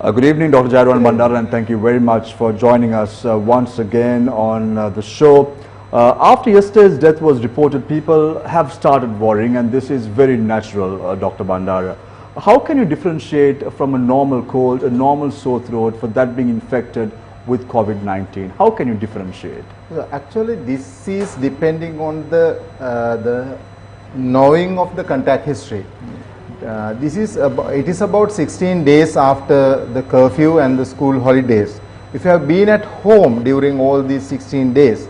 Good evening, Dr. Jayaruwan Bandara, and thank you very much for joining us once again on the show. After yesterday's death was reported, people have started worrying, and this is very natural, Dr. Bandara. How can you differentiate from a normal cold, a normal sore throat, for that being infected with COVID-19? How can you differentiate? Actually, this is depending on the knowing of the contact history. It is about 16 days after the curfew and the school holidays. If you have been at home during all these 16 days,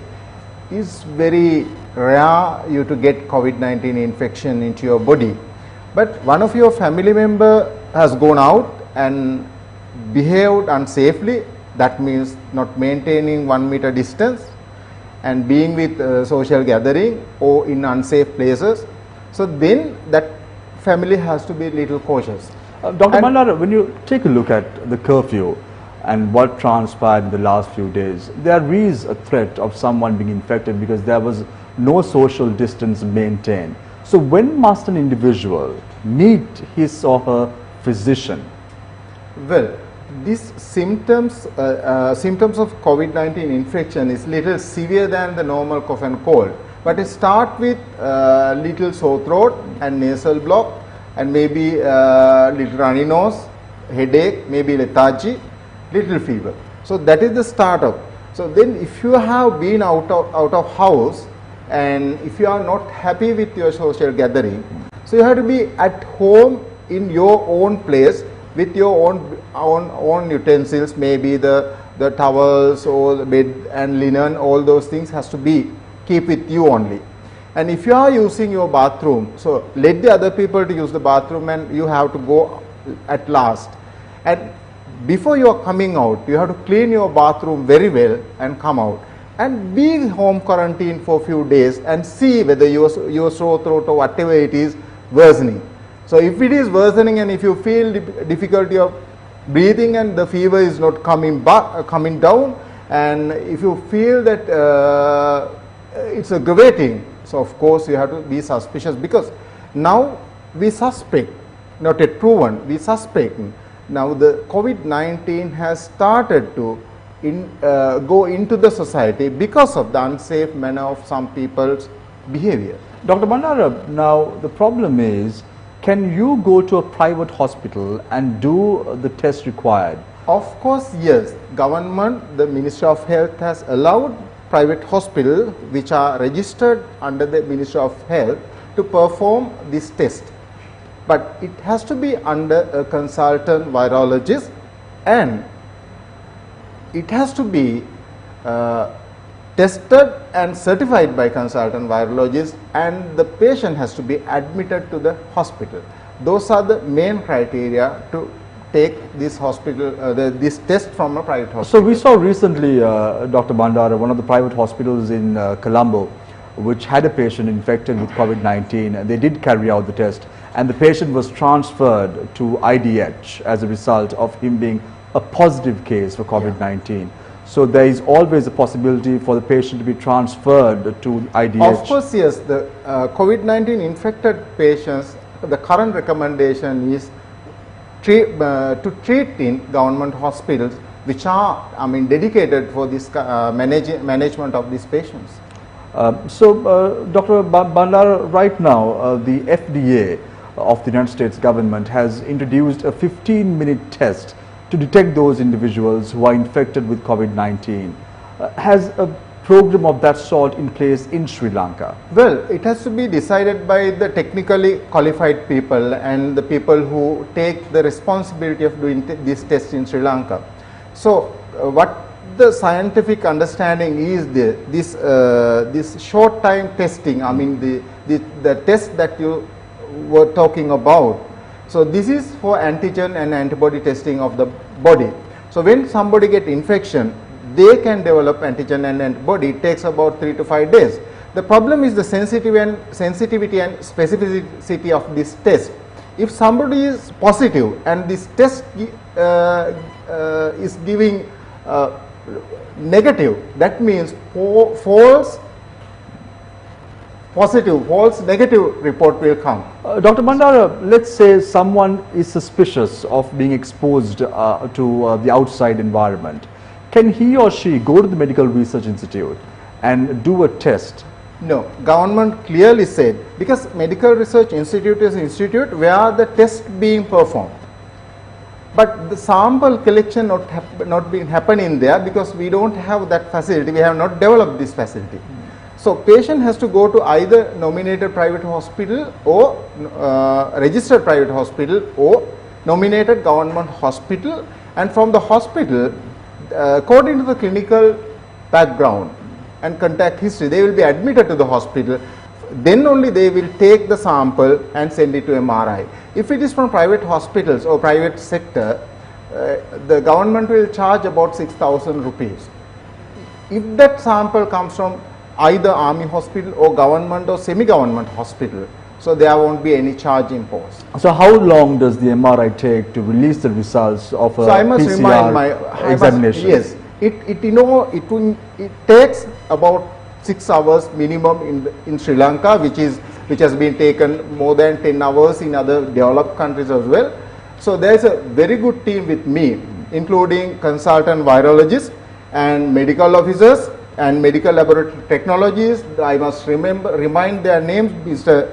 it's very rare you to get COVID-19 infection into your body. But one of your family member has gone out and behaved unsafely, that means not maintaining 1 meter distance and being with social gathering or in unsafe places. So then that family has to be a little cautious. Dr. Bandara, when you take a look at the curfew and what transpired in the last few days, there is a threat of someone being infected because there was no social distance maintained. So when must an individual meet his or her physician? Well, these symptoms of COVID-19 infection is little severe than the normal cough and cold. But it start with little sore throat and nasal block, and maybe little runny nose, headache, maybe lethargy, little fever. So that is the startup. So then if you have been out of house and if you are not happy with your social gathering, so you have to be at home in your own place with your own utensils, maybe the towels or the bed and linen, all those things has to be keep with you only. And if you are using your bathroom, so let the other people to use the bathroom and you have to go at last. And before you are coming out, you have to clean your bathroom very well and come out. And be home quarantine for a few days and see whether your sore throat or whatever it is worsening. So if it is worsening and if you feel difficulty of breathing and the fever is not coming down, and if you feel that it's aggravating, so of course you have to be suspicious, because now we suspect, not yet proven, we suspect now the COVID-19 has started to go into the society because of the unsafe manner of some people's behavior. Dr. Bandara, now the problem is, can you go to a private hospital and do the test required? Of course, yes. Government, the Ministry of Health has allowed private hospital which are registered under the Ministry of Health to perform this test. But it has to be under a consultant virologist, and it has to be tested and certified by consultant virologist, and the patient has to be admitted to the hospital. Those are the main criteria to take this this test from a private hospital. So we saw recently, Dr. Bandara, one of the private hospitals in Colombo, which had a patient infected with COVID-19. They did carry out the test, and the patient was transferred to IDH as a result of him being a positive case for COVID-19. Yeah. So there is always a possibility for the patient to be transferred to IDH. Of course, yes. The COVID-19 infected patients, the current recommendation is to treat in government hospitals which are, dedicated for this management of these patients. Dr. Bandara, right now the FDA of the United States government has introduced a 15-minute test to detect those individuals who are infected with COVID-19. Has a program of that sort in place in Sri Lanka? Well, it has to be decided by the technically qualified people and the people who take the responsibility of doing this test in Sri Lanka. So what the scientific understanding is this short time testing, the test that you were talking about. So this is for antigen and antibody testing of the body. So when somebody get infection, they can develop antigen and antibody. It takes about 3 to 5 days. The problem is the sensitivity and specificity of this test. If somebody is positive and this test is giving negative, that means false positive, false negative report will come. Dr. Bandara, let's say someone is suspicious of being exposed to the outside environment. Can he or she go to the Medical Research Institute and do a test? No, government clearly said, because Medical Research Institute is an institute where the test being performed. But the sample collection not been happening there because we don't have that facility, we have not developed this facility. So patient has to go to either nominated private hospital or registered private hospital or nominated government hospital, and from the hospital, according to the clinical background and contact history, they will be admitted to the hospital. Then only they will take the sample and send it to MRI. If it is from private hospitals or private sector, the government will charge about 6,000 rupees. If that sample comes from either army hospital or government or semi-government hospital, so there won't be any charge imposed. So how long does the MRI take to release the results of a So I must PCR remind my examination? Yes, it takes about 6 hours minimum in Sri Lanka, which has been taken more than 10 hours in other developed countries as well. So there is a very good team with me, including consultant virologists and medical officers and medical laboratory technologists. I must remind their names: Mr.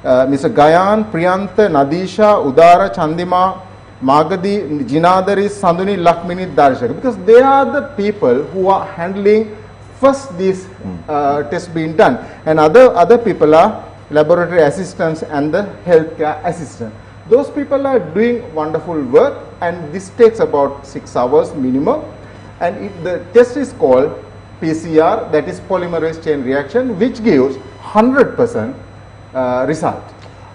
Gayan, Priyantha, Nadisha, Udara, Chandima, Magadi, Jinadari, Sanduni, Lakmini, Darshak, because they are the people who are handling first these tests being done, and other people are laboratory assistants and the healthcare assistant. Those people are doing wonderful work, and this takes about 6 hours minimum, and the test is called PCR, that is polymerase chain reaction, which gives 100% result.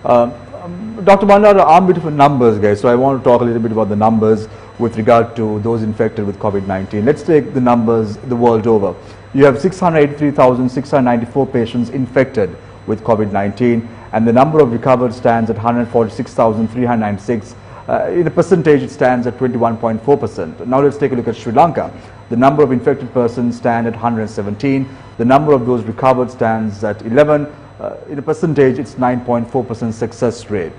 Dr. Bandara, I'm a bit of numbers guy, so I want to talk a little bit about the numbers with regard to those infected with COVID-19. Let's take the numbers the world over. You have 683,694 patients infected with COVID-19, and the number of recovered stands at 146,396. In a percentage, it stands at 21.4%. Now let's take a look at Sri Lanka. The number of infected persons stand at 117. The number of those recovered stands at 11. In a percentage, it's 9.4% success rate.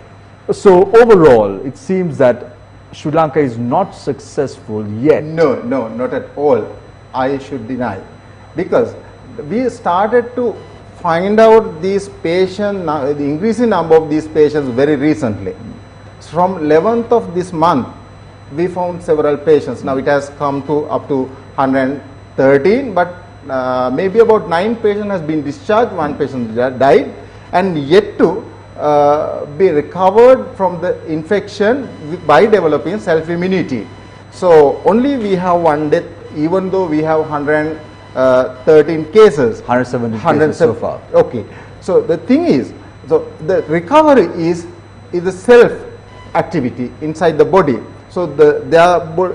So overall, it seems that Sri Lanka is not successful yet. No, not at all. I should deny, because we started to find out these patients, the increasing number of these patients very recently. From 11th of this month, we found several patients. Now it has come to up to 113, but maybe about 9 patients has been discharged, 1 patient died, and yet to be recovered from the infection by developing self-immunity. So only we have 1 death, even though we have 113 cases. 170 cases so far. Okay. So the thing is, so the recovery is a self activity inside the body. So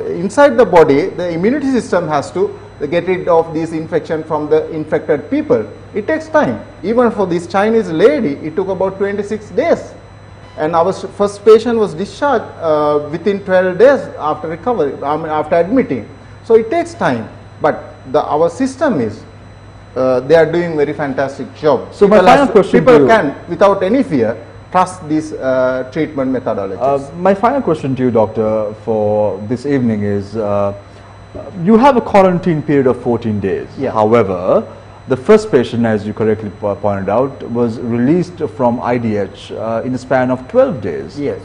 inside the body, the immunity system has to get rid of this infection from the infected people. It takes time. Even for this Chinese lady, it took about 26 days. And our first patient was discharged within 12 days after recovery, after admitting. So it takes time. But our system is, they are doing very fantastic job. So my final question people can, without any fear, trust these treatment methodologies. My final question to you, doctor, for this evening is, you have a quarantine period of 14 days. Yeah. However, the first patient, as you correctly pointed out, was released from IDH in a span of 12 days. Yes.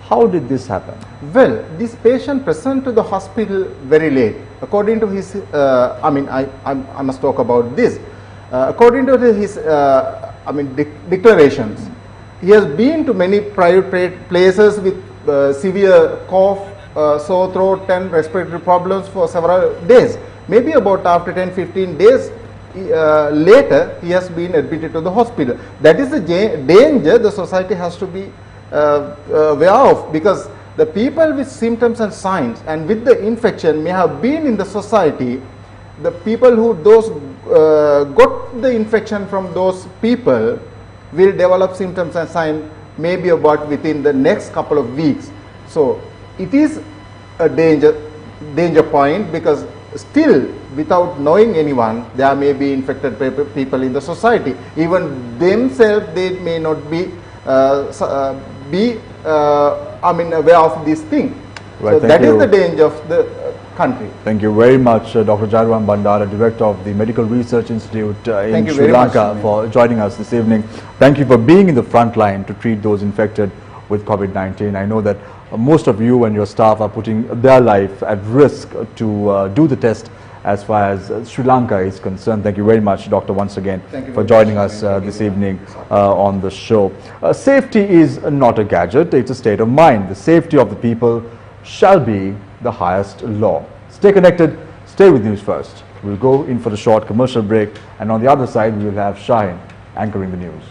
How did this happen? Well, this patient presented to the hospital very late. According to his, I must talk about this. According to his, declarations, he has been to many private places with severe cough, sore throat and respiratory problems for several days. Maybe about after 10-15 days later, he has been admitted to the hospital. That is the danger the society has to be aware of, because the people with symptoms and signs and with the infection may have been in the society. The people who got the infection from those people will develop symptoms and signs maybe about within the next couple of weeks. So it is a danger point, because still, without knowing anyone, there may be infected people in the society. Even themselves, they may not be aware of this thing. Right, so thank that you. is the danger of the country. Thank you very much, Dr. Jayaruwan Bandara, Director of the Medical Research Institute in Thank you Sri very much, Lanka, Sunil. for joining us this evening. Thank you for being in the front line to treat those infected with COVID-19. I know that most of you and your staff are putting their life at risk to do the test as far as Sri Lanka is concerned. Thank you very much, Doctor, once again Thank you for very joining much, us Sunil. this evening on the show. Safety is not a gadget, it's a state of mind. The safety of the people shall be the highest law. Stay connected, stay with News First. We'll go in for a short commercial break, and on the other side we will have Shahin anchoring the news.